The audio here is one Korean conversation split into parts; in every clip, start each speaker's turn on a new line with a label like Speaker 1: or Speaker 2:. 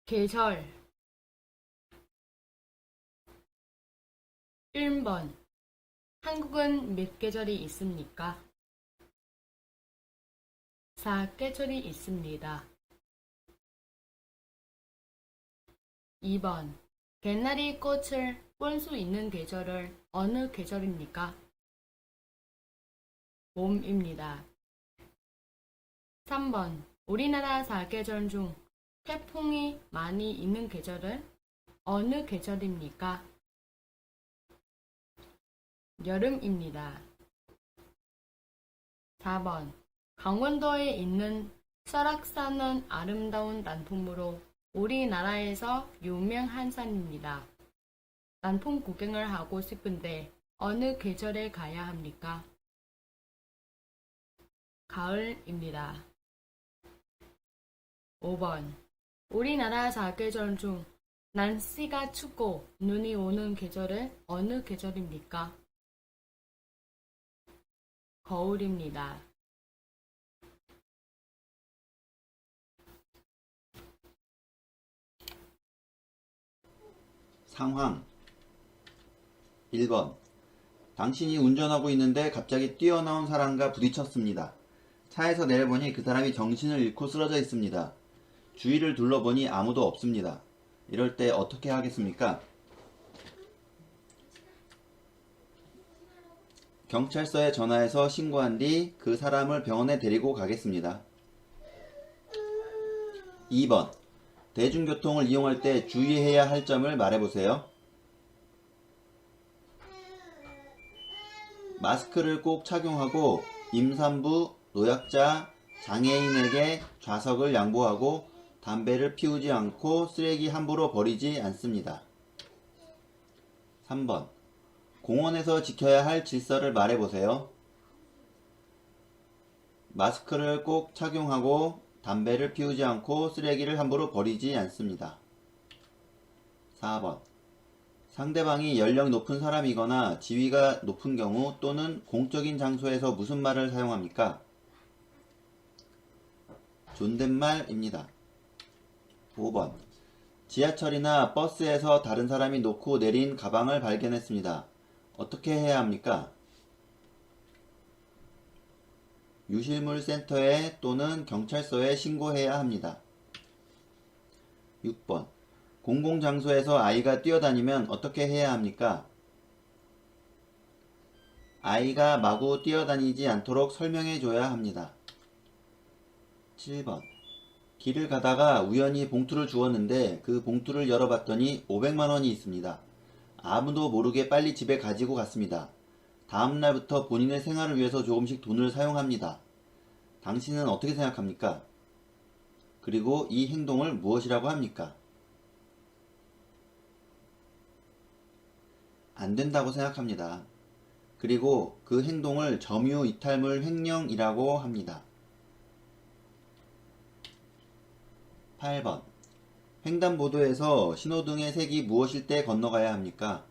Speaker 1: 계절 1번 한국은 몇 계절이 있습니까? 4계절이 있습니다. 2번 개나리 꽃을 볼 수 있는 계절을 어느 계절입니까? 봄입니다. 3번 우리나라 4계절 중 태풍이 많이 있는 계절은 어느 계절입니까? 여름입니다. 4번 강원도에 있는 설악산은 아름다운 단풍으로 우리나라에서 유명한 산입니다. 단풍 구경을 하고 싶은데 어느 계절에 가야 합니까? 가을입니다. 5번 우리나라 4계절 중 날씨가 춥고 눈이 오는 계절은 어느 계절입니까? 거울입니다.
Speaker 2: 상황 1번 당신이 운전하고 있는데 갑자기 뛰어나온 사람과 부딪혔습니다. 차에서 내려보니 그 사람이 정신을 잃고 쓰러져 있습니다. 주위를 둘러보니 아무도 없습니다. 이럴 때 어떻게 하겠습니까? 경찰서에 전화해서 신고한 뒤 그 사람을 병원에 데리고 가겠습니다. 2번 대중교통을 이용할 때 주의해야 할 점을 말해보세요. 마스크를 꼭 착용하고 임산부, 노약자, 장애인에게 좌석을 양보하고 담배를 피우지 않고 쓰레기 함부로 버리지 않습니다. 3번 공원에서 지켜야 할 질서를 말해보세요. 마스크를 꼭 착용하고 담배를 피우지 않고 쓰레기를 함부로 버리지 않습니다. 4번 상대방이 연령 높은 사람이거나 지위가 높은 경우 또는 공적인 장소에서 무슨 말을 사용합니까? 존댓말입니다. 5번 지하철이나 버스에서 다른 사람이 놓고 내린 가방을 발견했습니다. 어떻게 해야 합니까? 유실물 센터에 또는 경찰서에 신고해야 합니다. 6번 공공장소에서 아이가 뛰어다니면 어떻게 해야 합니까? 아이가 마구 뛰어다니지 않도록 설명해 줘야 합니다. 7번 길을 가다가 우연히 봉투를 주웠는데 그 봉투를 열어봤더니 500만원이 있습니다. 아무도 모르게 빨리 집에 가지고 갔습니다. 다음날부터 본인의 생활을 위해서 조금씩 돈을 사용합니다. 당신은 어떻게 생각합니까? 그리고 이 행동을 무엇이라고 합니까? 안 된다고 생각합니다. 그리고 그 행동을 점유이탈물 횡령이라고 합니다. 8번 횡단보도에서 신호등의 색이 무엇일 때 건너가야 합니까?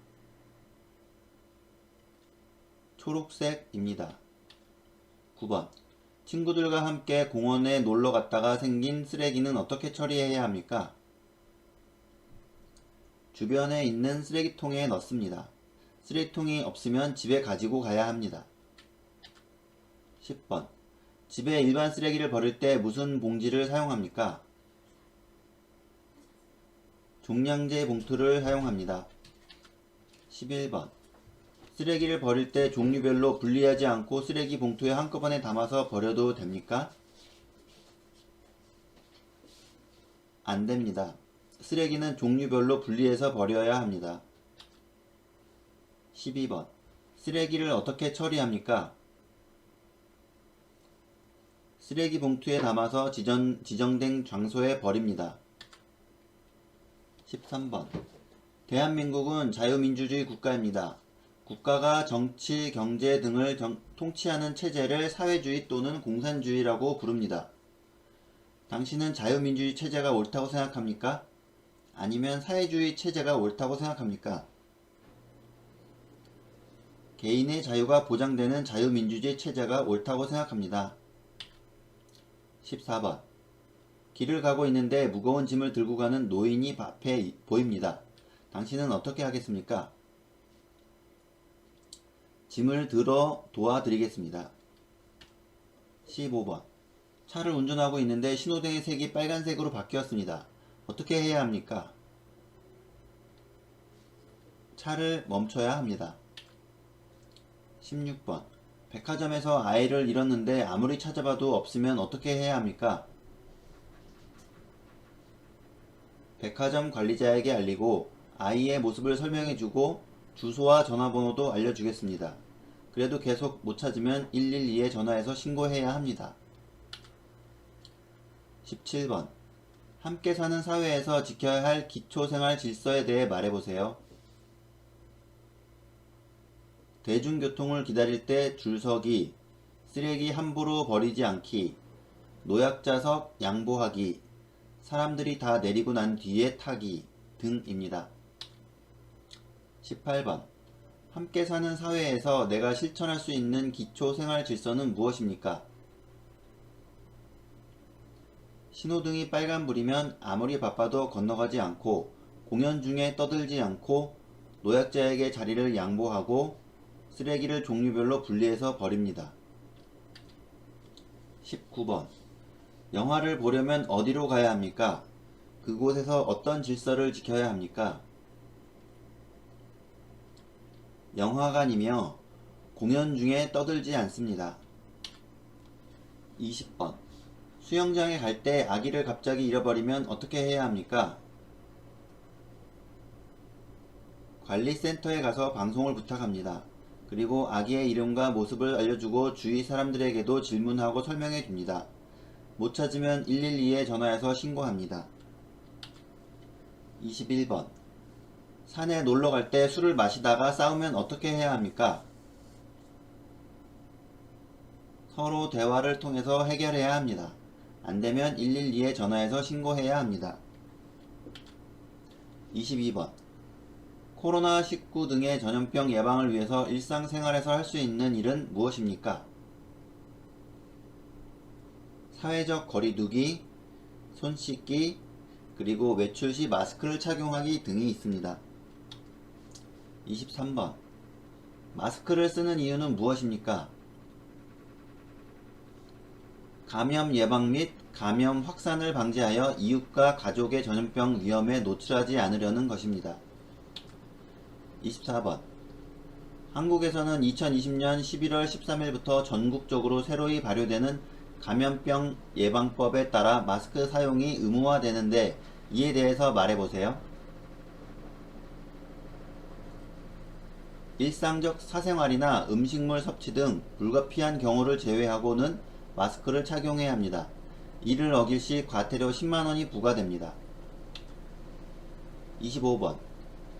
Speaker 2: 초록색입니다. 9번 친구들과 함께 공원에 놀러 갔다가 생긴 쓰레기는 어떻게 처리해야 합니까? 주변에 있는 쓰레기통에 넣습니다. 쓰레기통이 없으면 집에 가지고 가야 합니다. 10번 집에 일반 쓰레기를 버릴 때 무슨 봉지를 사용합니까? 종량제 봉투를 사용합니다. 11번 쓰레기를 버릴 때 종류별로 분리하지 않고 쓰레기 봉투에 한꺼번에 담아서 버려도 됩니까? 안 됩니다. 쓰레기는 종류별로 분리해서 버려야 합니다. 12번 쓰레기를 어떻게 처리합니까? 쓰레기 봉투에 담아서 지정된 장소에 버립니다. 13번 대한민국은 자유민주주의 국가입니다. 국가가 정치, 경제 등을 통치하는 체제를 사회주의 또는 공산주의라고 부릅니다. 당신은 자유민주주의 체제가 옳다고 생각합니까? 아니면 사회주의 체제가 옳다고 생각합니까? 개인의 자유가 보장되는 자유민주주의 체제가 옳다고 생각합니다. 14번 길을 가고 있는데 무거운 짐을 들고 가는 노인이 앞에 보입니다. 당신은 어떻게 하겠습니까? 짐을 들어 도와드리겠습니다. 15번. 차를 운전하고 있는데 신호등의 색이 빨간색으로 바뀌었습니다. 어떻게 해야 합니까? 차를 멈춰야 합니다. 16번. 백화점에서 아이를 잃었는데 아무리 찾아봐도 없으면 어떻게 해야 합니까? 백화점 관리자에게 알리고 아이의 모습을 설명해주고 주소와 전화번호도 알려주겠습니다. 그래도 계속 못 찾으면 112에 전화해서 신고해야 합니다. 17번. 함께 사는 사회에서 지켜야 할 기초생활 질서에 대해 말해보세요. 대중교통을 기다릴 때 줄서기, 쓰레기 함부로 버리지 않기, 노약자석 양보하기, 사람들이 다 내리고 난 뒤에 타기 등입니다. 18번. 함께 사는 사회에서 내가 실천할 수 있는 기초 생활 질서는 무엇입니까? 신호등이 빨간불이면 아무리 바빠도 건너가지 않고, 공연 중에 떠들지 않고, 노약자에게 자리를 양보하고, 쓰레기를 종류별로 분리해서 버립니다. 19번. 영화를 보려면 어디로 가야 합니까? 그곳에서 어떤 질서를 지켜야 합니까? 영화관이며 공연 중에 떠들지 않습니다. 20번. 수영장에 갈 때 아기를 갑자기 잃어버리면 어떻게 해야 합니까? 관리센터에 가서 방송을 부탁합니다. 그리고 아기의 이름과 모습을 알려주고 주위 사람들에게도 질문하고 설명해 줍니다. 못 찾으면 112에 전화해서 신고합니다. 21번. 산에 놀러 갈 때 술을 마시다가 싸우면 어떻게 해야 합니까? 서로 대화를 통해서 해결해야 합니다. 안 되면 112에 전화해서 신고해야 합니다. 22번. 코로나19 등의 전염병 예방을 위해서 일상생활에서 할 수 있는 일은 무엇입니까? 사회적 거리두기, 손 씻기, 그리고 외출 시 마스크를 착용하기 등이 있습니다. 23번. 마스크를 쓰는 이유는 무엇입니까? 감염 예방 및 감염 확산을 방지하여 이웃과 가족의 전염병 위험에 노출하지 않으려는 것입니다. 24번. 한국에서는 2020년 11월 13일부터 전국적으로 새로이 발효되는 감염병 예방법에 따라 마스크 사용이 의무화되는데 이에 대해서 말해보세요. 일상적 사생활이나 음식물 섭취 등 불가피한 경우를 제외하고는 마스크를 착용해야 합니다. 이를 어길 시 과태료 10만원이 부과됩니다. 25번.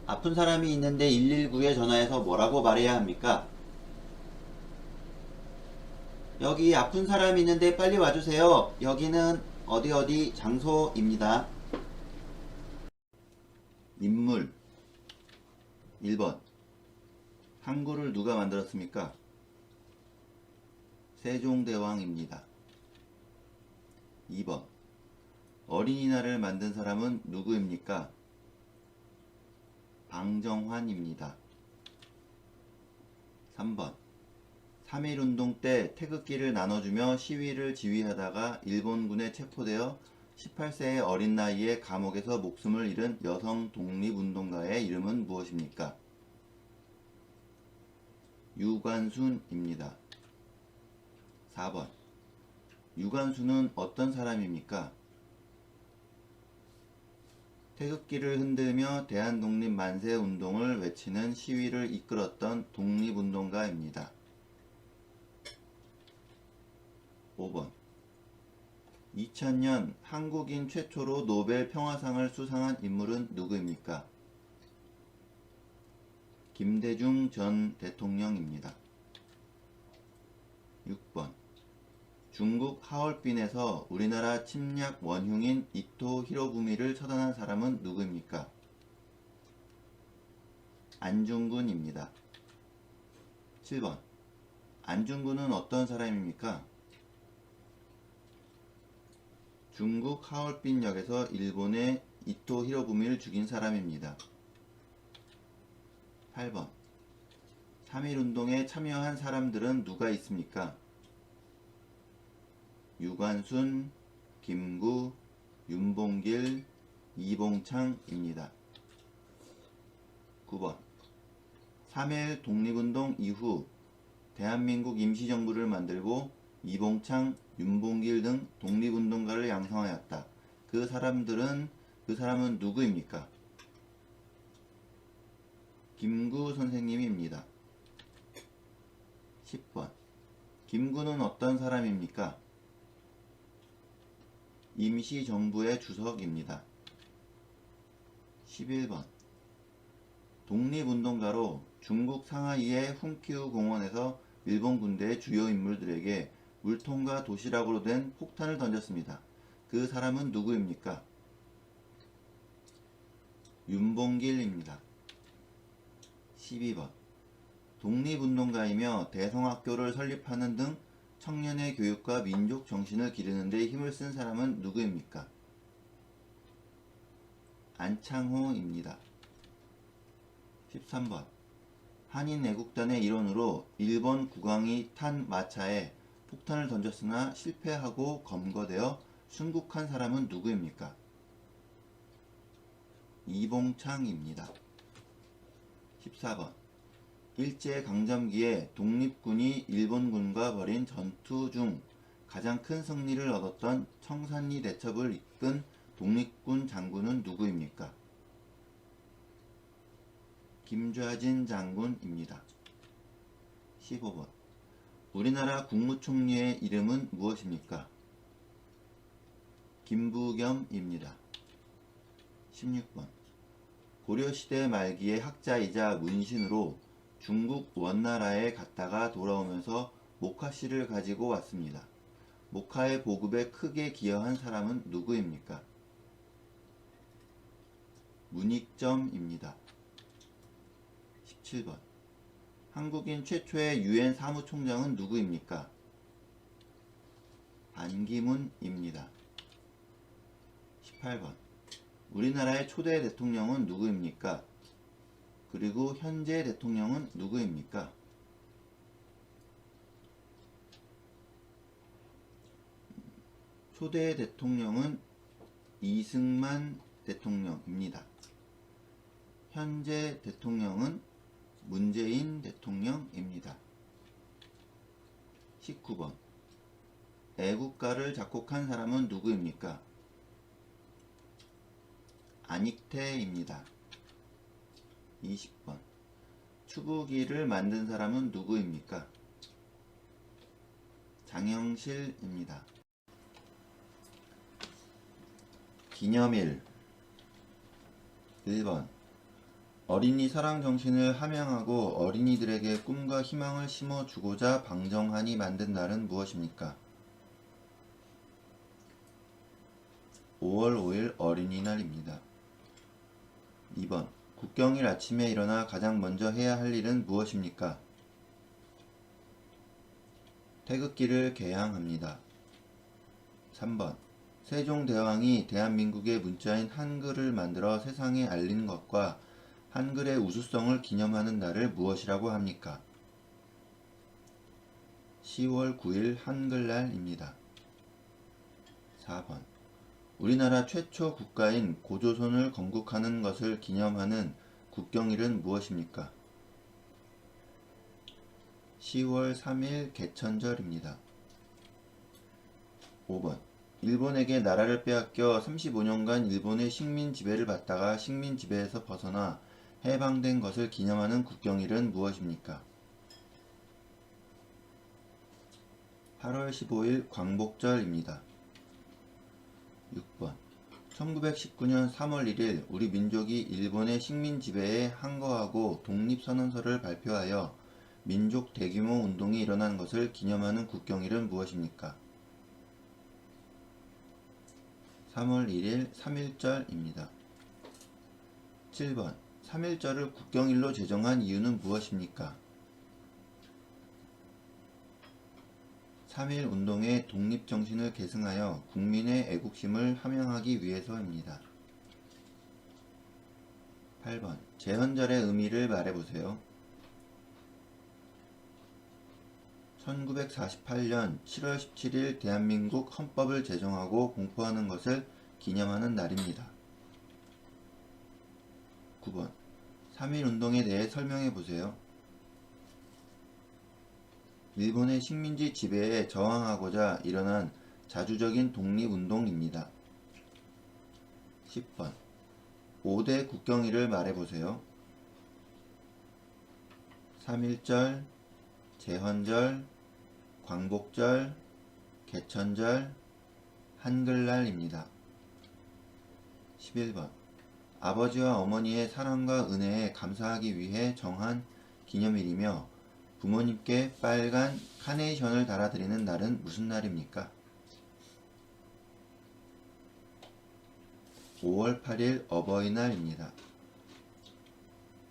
Speaker 2: 아픈 사람이 있는데 119에 전화해서 뭐라고 말해야 합니까? 여기 아픈 사람이 있는데 빨리 와주세요. 여기는 어디 장소입니다. 인물. 1번. 한글을 누가 만들었습니까? 세종대왕입니다. 2번. 어린이날을 만든 사람은 누구입니까? 방정환입니다. 3번. 3.1운동 때 태극기를 나눠주며 시위를 지휘하다가 일본군에 체포되어 18세의 어린 나이에 감옥에서 목숨을 잃은 여성 독립운동가의 이름은 무엇입니까? 유관순입니다. 4번. 유관순은 어떤 사람입니까? 태극기를 흔들며 대한독립 만세 운동을 외치는 시위를 이끌었던 독립운동가입니다. 5번. 2000년 한국인 최초로 노벨 평화상을 수상한 인물은 누구입니까? 김대중 전 대통령입니다. 6번. 중국 하얼빈에서 우리나라 침략 원흉인 이토 히로부미를 처단한 사람은 누구입니까? 안중근입니다. 7번. 안중근은 어떤 사람입니까? 중국 하얼빈역에서 일본의 이토 히로부미를 죽인 사람입니다. 8번. 3.1운동에 참여한 사람들은 누가 있습니까? 유관순, 김구, 윤봉길, 이봉창입니다. 9번. 3.1 독립운동 이후 대한민국 임시정부를 만들고 이봉창, 윤봉길 등 독립운동가를 양성하였다. 그 사람은 누구입니까? 김구 선생님입니다. 10번. 김구는 어떤 사람입니까? 임시정부의 주석입니다. 11번. 독립운동가로 중국 상하이의 훈큐 공원에서 일본 군대의 주요 인물들에게 물통과 도시락으로 된 폭탄을 던졌습니다. 그 사람은 누구입니까? 윤봉길입니다. 12번. 독립운동가이며 대성학교를 설립하는 등 청년의 교육과 민족 정신을 기르는 데 힘을 쓴 사람은 누구입니까? 안창호입니다. 13번. 한인애국단의 일원으로 일본 국왕이 탄 마차에 폭탄을 던졌으나 실패하고 검거되어 순국한 사람은 누구입니까? 이봉창입니다. 14번. 일제강점기에 독립군이 일본군과 벌인 전투 중 가장 큰 승리를 얻었던 청산리 대첩을 이끈 독립군 장군은 누구입니까? 김좌진 장군입니다. 15번. 우리나라 국무총리의 이름은 무엇입니까? 김부겸입니다. 16번. 고려시대 말기의 학자이자 문신으로 중국 원나라에 갔다가 돌아오면서 모카씨를 가지고 왔습니다. 모카의 보급에 크게 기여한 사람은 누구입니까? 문익점입니다. 17번. 한국인 최초의 유엔 사무총장은 누구입니까? 반기문입니다. 18번. 우리나라의 초대 대통령은 누구입니까? 그리고 현재 대통령은 누구입니까? 초대 대통령은 이승만 대통령입니다. 현재 대통령은 문재인 대통령입니다. 19번. 애국가를 작곡한 사람은 누구입니까? 안익태입니다. 20번. 추구기를 만든 사람은 누구입니까? 장영실입니다. 기념일. 1번. 어린이 사랑 정신을 함양하고 어린이들에게 꿈과 희망을 심어주고자 방정환이 만든 날은 무엇입니까? 5월 5일 어린이날입니다. 2번. 국경일 아침에 일어나 가장 먼저 해야 할 일은 무엇입니까? 태극기를 개양합니다. 3번. 세종대왕이 대한민국의 문자인 한글을 만들어 세상에 알린 것과 한글의 우수성을 기념하는 날을 무엇이라고 합니까? 10월 9일 한글날입니다. 4번. 우리나라 최초 국가인 고조선을 건국하는 것을 기념하는 국경일은 무엇입니까? 10월 3일 개천절입니다. 5번. 일본에게 나라를 빼앗겨 35년간 일본의 식민 지배를 받다가 식민 지배에서 벗어나 해방된 것을 기념하는 국경일은 무엇입니까? 8월 15일 광복절입니다. 6번. 1919년 3월 1일 우리 민족이 일본의 식민 지배에 항거하고 독립선언서를 발표하여 민족 대규모 운동이 일어난 것을 기념하는 국경일은 무엇입니까? 3월 1일 3.1절입니다. 7번. 3.1절을 국경일로 제정한 이유는 무엇입니까? 3.1 운동의 독립정신을 계승하여 국민의 애국심을 함양하기 위해서입니다. 8번. 제헌절의 의미를 말해보세요. 1948년 7월 17일 대한민국 헌법을 제정하고 공포하는 것을 기념하는 날입니다. 9번. 3.1 운동에 대해 설명해보세요. 일본의 식민지 지배에 저항하고자 일어난 자주적인 독립운동입니다. 10번. 5대 국경일을 말해보세요. 3.1절, 제헌절, 광복절, 개천절, 한글날입니다. 11번. 아버지와 어머니의 사랑과 은혜에 감사하기 위해 정한 기념일이며 부모님께 빨간 카네이션을 달아드리는 날은 무슨 날입니까? 5월 8일 어버이날입니다.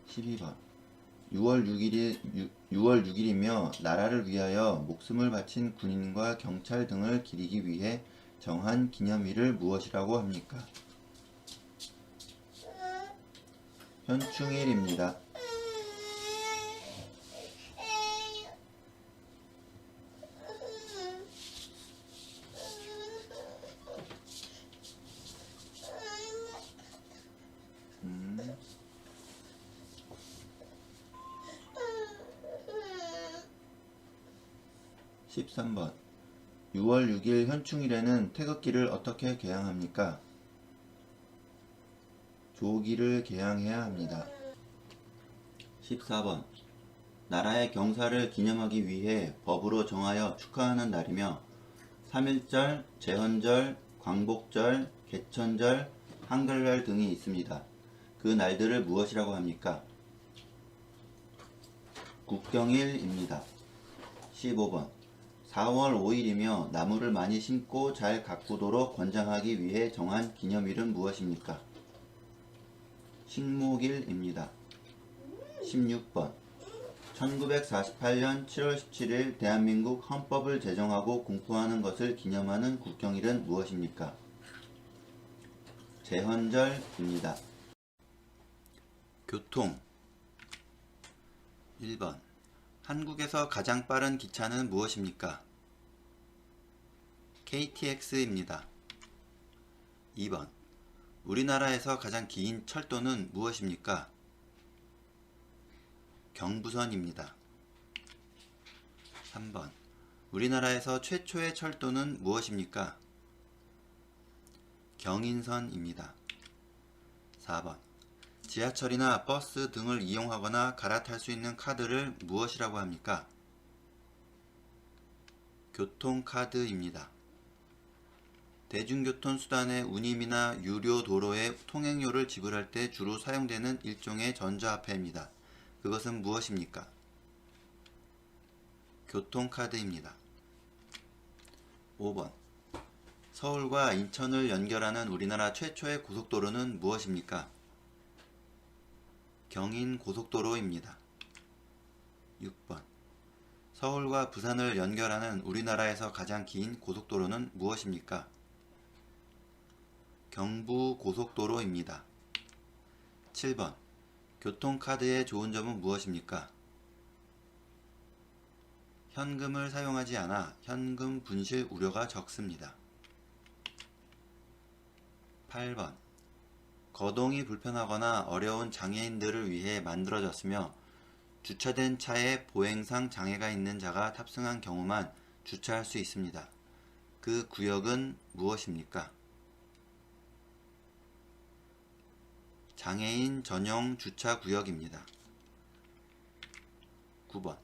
Speaker 2: 12번. 6월 6일이며 나라를 위하여 목숨을 바친 군인과 경찰 등을 기리기 위해 정한 기념일을 무엇이라고 합니까? 현충일입니다. 13번. 6월 6일 현충일에는 태극기를 어떻게 개양합니까? 조기를 개양해야 합니다. 14번. 나라의 경사를 기념하기 위해 법으로 정하여 축하하는 날이며 3.1절, 제헌절, 광복절, 개천절, 한글날 등이 있습니다. 그 날들을 무엇이라고 합니까? 국경일입니다. 15번. 4월 5일이며 나무를 많이 심고 잘 가꾸도록 권장하기 위해 정한 기념일은 무엇입니까? 식목일입니다. 16번. 1948년 7월 17일 대한민국 헌법을 제정하고 공포하는 것을 기념하는 국경일은 무엇입니까? 제헌절입니다. 교통. 1번. 한국에서 가장 빠른 기차는 무엇입니까? KTX입니다. 2번. 우리나라에서 가장 긴 철도는 무엇입니까? 경부선입니다. 3번. 우리나라에서 최초의 철도는 무엇입니까? 경인선입니다. 4번. 지하철이나 버스 등을 이용하거나 갈아탈 수 있는 카드를 무엇이라고 합니까? 교통카드입니다. 대중교통수단의 운임이나 유료 도로의 통행료를 지불할 때 주로 사용되는 일종의 전자화폐입니다. 그것은 무엇입니까? 교통카드입니다. 5번. 서울과 인천을 연결하는 우리나라 최초의 고속도로는 무엇입니까? 경인고속도로입니다. 6번. 서울과 부산을 연결하는 우리나라에서 가장 긴 고속도로는 무엇입니까? 경부고속도로입니다. 7번. 교통카드의 좋은 점은 무엇입니까? 현금을 사용하지 않아 현금 분실 우려가 적습니다. 8번. 거동이 불편하거나 어려운 장애인들을 위해 만들어졌으며 주차된 차에 보행상 장애가 있는 자가 탑승한 경우만 주차할 수 있습니다. 그 구역은 무엇입니까? 장애인 전용 주차 구역입니다. 9번.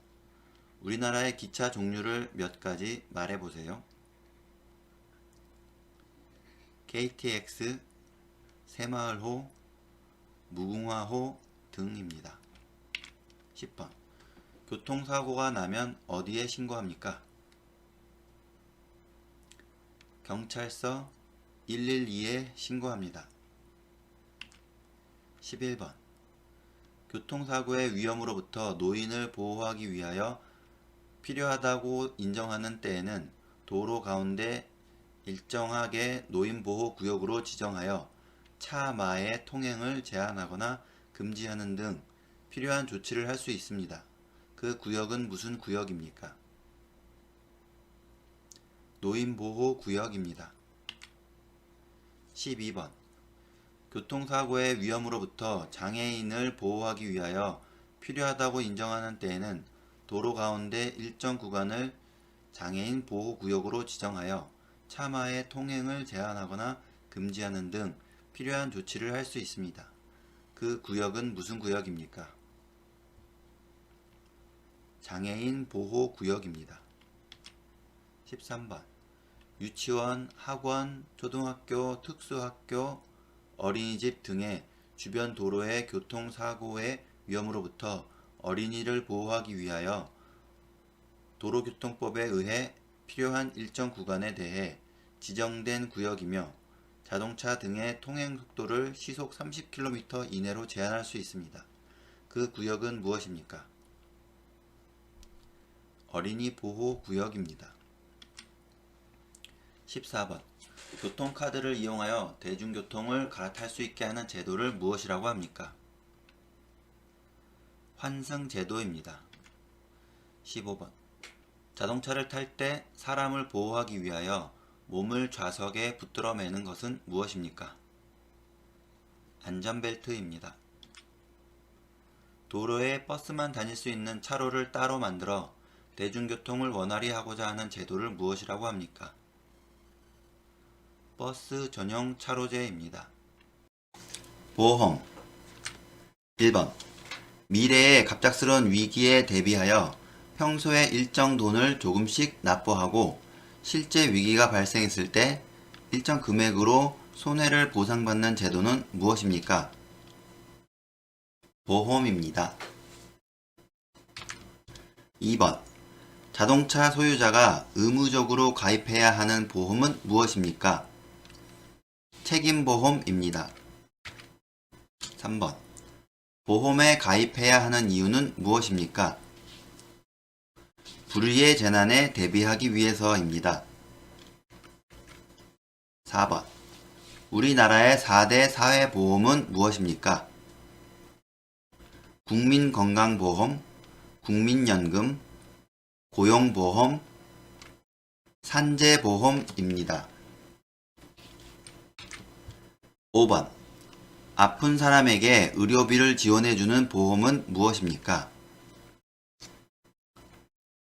Speaker 2: 우리나라의 기차 종류를 몇 가지 말해보세요. KTX, 새마을호, 무궁화호 등입니다. 10번. 교통사고가 나면 어디에 신고합니까? 경찰서 112에 신고합니다. 11번. 교통사고의 위험으로부터 노인을 보호하기 위하여 필요하다고 인정하는 때에는 도로 가운데 일정하게 노인보호구역으로 지정하여 차, 마의 통행을 제한하거나 금지하는 등 필요한 조치를 할 수 있습니다. 그 구역은 무슨 구역입니까? 노인보호구역입니다. 12번. 교통사고의 위험으로부터 장애인을 보호하기 위하여 필요하다고 인정하는 때에는 도로 가운데 일정 구간을 장애인 보호구역으로 지정하여 차마의 통행을 제한하거나 금지하는 등 필요한 조치를 할 수 있습니다. 그 구역은 무슨 구역입니까? 장애인 보호구역입니다. 13번. 유치원, 학원, 초등학교, 특수학교, 어린이집 등의 주변 도로의 교통사고의 위험으로부터 어린이를 보호하기 위하여 도로교통법에 의해 필요한 일정 구간에 대해 지정된 구역이며 자동차 등의 통행 속도를 시속 30km 이내로 제한할 수 있습니다. 그 구역은 무엇입니까? 어린이 보호 구역입니다. 14번. 교통카드를 이용하여 대중교통을 갈아탈 수 있게 하는 제도를 무엇이라고 합니까? 환승제도입니다. 15번. 자동차를 탈 때 사람을 보호하기 위하여 몸을 좌석에 붙들어 매는 것은 무엇입니까? 안전벨트입니다. 도로에 버스만 다닐 수 있는 차로를 따로 만들어 대중교통을 원활히 하고자 하는 제도를 무엇이라고 합니까? 버스 전용 차로제입니다. 보험. 1번. 미래의 갑작스러운 위기에 대비하여 평소에 일정 돈을 조금씩 납부하고 실제 위기가 발생했을 때 일정 금액으로 손해를 보상받는 제도는 무엇입니까? 보험입니다. 2번. 자동차 소유자가 의무적으로 가입해야 하는 보험은 무엇입니까? 책임보험입니다. 3번. 보험에 가입해야 하는 이유는 무엇입니까? 불의의 재난에 대비하기 위해서입니다. 4번. 우리나라의 4대 사회보험은 무엇입니까? 국민건강보험, 국민연금, 고용보험, 산재보험입니다. 5번. 아픈 사람에게 의료비를 지원해주는 보험은 무엇입니까?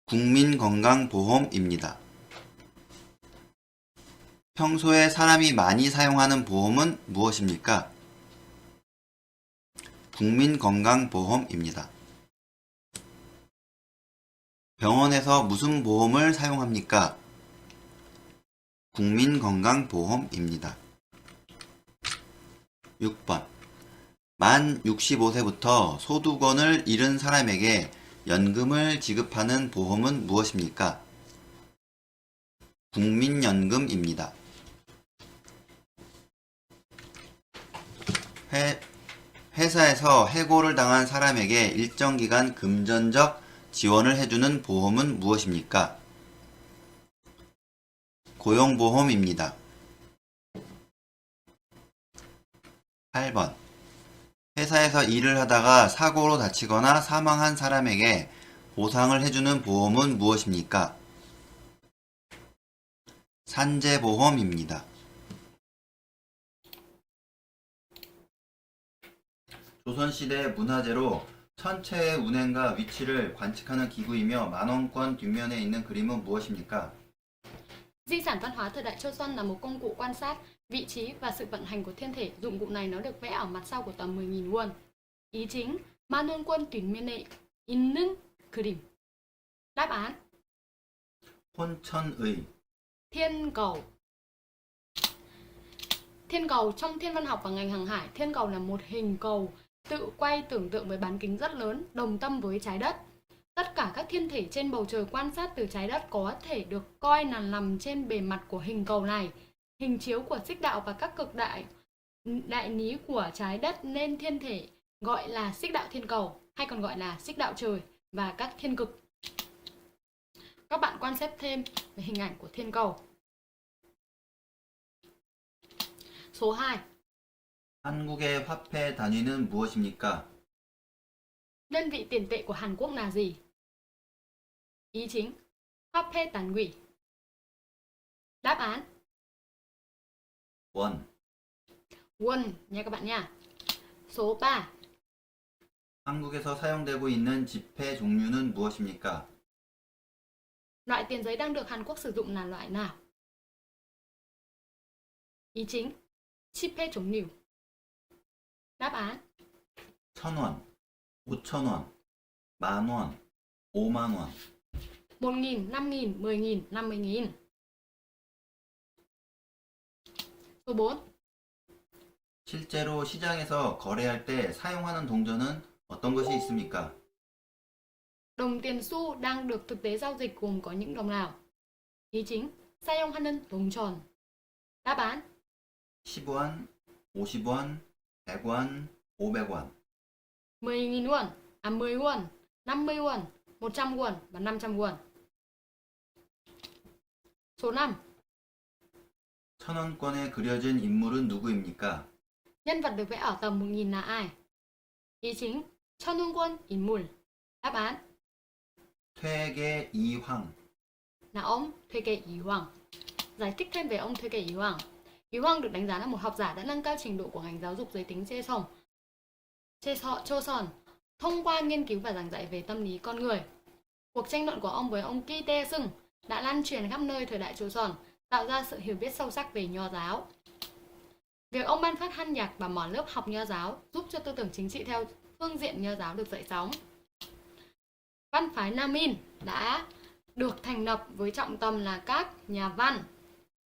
Speaker 2: 국민건강보험입니다. 평소에 사람이 많이 사용하는 보험은 무엇입니까? 국민건강보험입니다. 병원에서 무슨 보험을 사용합니까? 국민건강보험입니다. 6번. 만 65세부터 소득원을 잃은 사람에게 연금을 지급하는 보험은 무엇입니까? 국민연금입니다. 회사에서 해고를 당한 사람에게 일정 기간 금전적 지원을 해주는 보험은 무엇입니까? 고용보험입니다. 8번. 회사에서 일을 하다가 사고로 다치거나 사망한 사람에게 보상을 해주는 보험은 무엇입니까? 산재보험입니다. 조선시대 문화재로 천체의 운행과 위치를 관측하는 기구이며 만원권 뒷면에 있는 그림은 무엇입니까?
Speaker 1: Di sản văn hóa thời đại Choson là một công cụ quan sát vị trí và sự vận hành của thiên thể. Dụng cụ này nó được vẽ ở mặt sau của tờ 10.000 won. Ý chính: 만원권 뒷면에 있는 그림. Đáp án:
Speaker 2: 혼천의.
Speaker 1: thiên cầu. Thiên cầu trong thiên văn học và ngành hàng hải, thiên cầu là một hình cầu tự quay tưởng tượng với bán kính rất lớn, đồng tâm với trái đất. Tất cả các thiên thể trên bầu trời quan sát từ trái đất có thể được coi là nằm trên bề mặt của hình cầu này. Hình chiếu của xích đạo và các cực đại lý của trái đất nên thiên thể gọi là xích đạo thiên cầu, hay còn gọi là xích đạo trời và các thiên cực. Các bạn quan sát thêm về hình ảnh của thiên cầu. Số 2.
Speaker 2: 한국의 화폐 단위는 무엇입니까?
Speaker 1: Đơn vị tiền tệ của Hàn Quốc là gì? Ý chính. Hoa phê tán quỷ. Đáp án.
Speaker 2: 원.
Speaker 1: Won nha các bạn nha. Số 3.
Speaker 2: 한국에서 사용되고 있는 지폐 종류는 무엇입니까?
Speaker 1: Loại tiền giấy đang được Hàn Quốc sử dụng là loại nào? Ý chính. Chipe chống nhiều. Đáp án.
Speaker 2: 1,000원, 5,000원, 10,000원, 50,000원.
Speaker 1: 1.000, 5.000, 10.000, 50.000. Số 4.
Speaker 2: 실제로 시장에서 거래할 때 사용하는 동전은 어떤 것이 있습니까?
Speaker 1: Đồng tiền xu đang được thực tế giao dịch gồm có những đồng nào? Ý chính. 사용하는 동전. Đáp án.
Speaker 2: 10원, 50원, 100원, 500원.
Speaker 1: 10.000 won, 10 won, 50 won, 100 won và 500 won. Số 5.
Speaker 2: 1,000원권에 그려진 인물은 누구입니까?
Speaker 1: Nhân vật được vẽ ở tầm 1.000 là ai? Ý chính. 천운권 인물. Đáp án.
Speaker 2: 퇴계 이황.
Speaker 1: Là ông Thuê Kệ Ý Hoàng. Giải thích thêm về ông Thuê Kệ Ý Hoàng. Ý Hoàng được đánh giá là một học giả đã nâng cao trình độ của ngành giáo dục giới tính Choson thông qua nghiên cứu và giảng dạy về tâm lý con người. Cuộc tranh luận của ông với ông Ki Tae Sung đã lan truyền khắp nơi thời đại Choson, tạo ra sự hiểu biết sâu sắc về Nho giáo. Việc ông ban phát han nhạc và mở lớp học Nho giáo giúp cho tư tưởng chính trị theo phương diện Nho giáo được dậy sóng. Văn phái Nam Min đã được thành lập với trọng tâm là các nhà văn.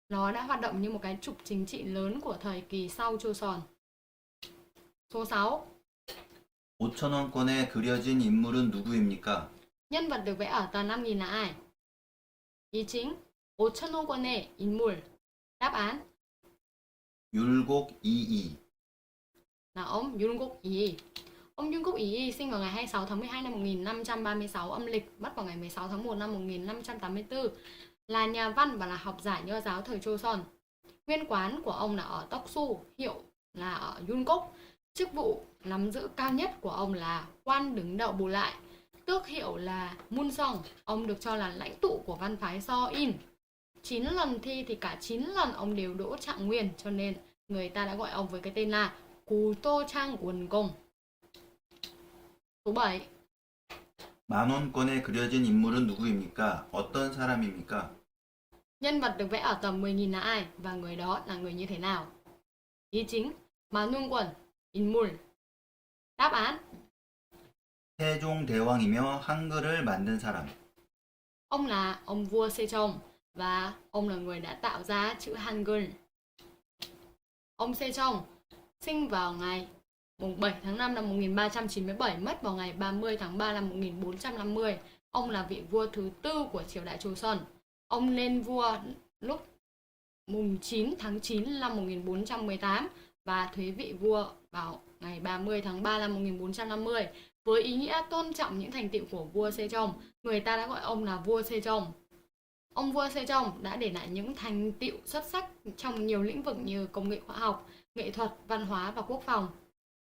Speaker 1: Nó đã hoạt động như một cái trục chính trị lớn của thời kỳ sau Choson. Số 6.
Speaker 2: 5,000원권에 그려진 인물은 누구입니까?
Speaker 1: Nhân vật được vẽ ở tờ 5.000 là ai? Ý chính. 5,000원권의 인물. Đáp án.
Speaker 2: 율곡 이이.
Speaker 1: Là ông Yungkook Yi. Ông Yungkook Yi sinh vào ngày 26 tháng 12 năm 1536 âm lịch, mất vào ngày 16 tháng 1 năm 1584, là nhà văn và là học giả Nho giáo thời Choson. Nguyên quán của ông là ở Toksu, hiệu là ở Yungkook. Chức vụ nắm giữ cao nhất của ông là quan đứng đầu bù lại, tước hiệu là Munsong. Ông được cho là lãnh tụ của văn phái So-in. 9 lần thi thì cả 9 lần ông đều đỗ trạng nguyên, cho nên người ta đã gọi ông với cái tên là Cù Tô Trang Quần Công. Số 7.
Speaker 2: 10,000원권에 그려진 인물은 누구입니까? 어떤 사람입니까?
Speaker 1: Nhân vật được vẽ ở tầm 10.000 là ai và người đó là người như thế nào? Ý chính. 만원권 인물. Đáp án.
Speaker 2: 세종대왕이며 한글을 만든 사람.
Speaker 1: Ông là ông vua Sejong và ông là người đã tạo ra chữ Hangul. Ông Sejong sinh vào ngày 7 tháng 5 năm 1397, mất vào ngày 30 tháng 3 năm 1450. Ông là vị vua thứ tư của triều đại Joseon. Ông lên vua lúc mùng 9 tháng 9 năm 1418 và thuế vị vua vào ngày 30 tháng 3 năm 1450. Với ý nghĩa tôn trọng những thành tựu của vua Sejong, người ta đã gọi ông là vua Sejong. Ông vua Sejong đã để lại những thành tựu xuất sắc trong nhiều lĩnh vực như công nghệ khoa học, nghệ thuật, văn hóa và quốc phòng.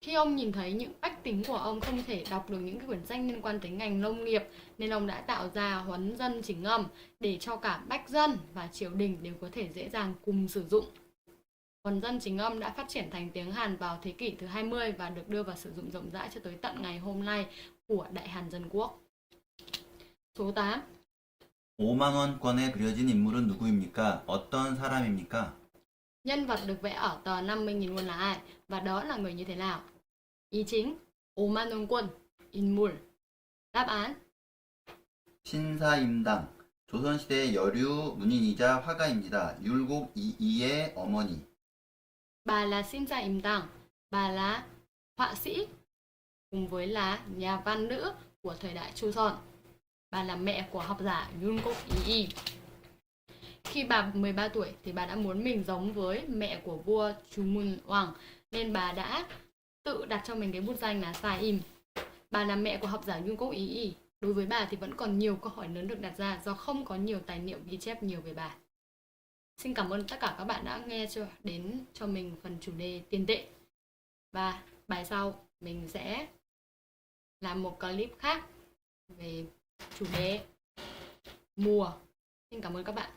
Speaker 1: Khi ông nhìn thấy những bách tính của ông không thể đọc được những quyển sách liên quan tới ngành nông nghiệp, nên ông đã tạo ra huấn dân chính âm để cho cả bách dân và triều đình đều có thể dễ dàng cùng sử dụng. Huấn dân chính âm đã phát triển thành tiếng Hàn vào thế kỷ thứ 20 và được đưa vào sử dụng rộng rãi cho tới tận ngày hôm nay của Đại Hàn Dân Quốc. Số 8.
Speaker 2: 50,000원권에 그려진 인물은 누구입니까? 어떤 사람입니까?
Speaker 1: Nhân vật được vẽ ở tờ 50.000 won là ai và đó là người như thế nào? Ý chính. 5만원권 인물. Đáp án.
Speaker 2: 신사임당. 조선시대 여류 문인이자 화가입니다. 율곡 이이의 어머니.
Speaker 1: Bà là Sinja Im Tang. Bà là họa sĩ cùng với là nhà văn nữ của thời đại Joseon. Bà là mẹ của học giả Yungkook Yi. Khi bà 13 tuổi thì bà đã muốn mình giống với mẹ của vua Chumun Hoàng, nên bà đã tự đặt cho mình cái bút danh là Sa Im. Bà là mẹ của học giả Yungkook Yi. đối với bà thì vẫn còn nhiều câu hỏi lớn được đặt ra do không có nhiều tài liệu ghi chép nhiều về bà. Xin cảm ơn tất cả các bạn đã nghe đến cho mình phần chủ đề tiền tệ. Và bài sau mình sẽ làm một clip khác về chủ đề mùa. Xin cảm ơn các bạn.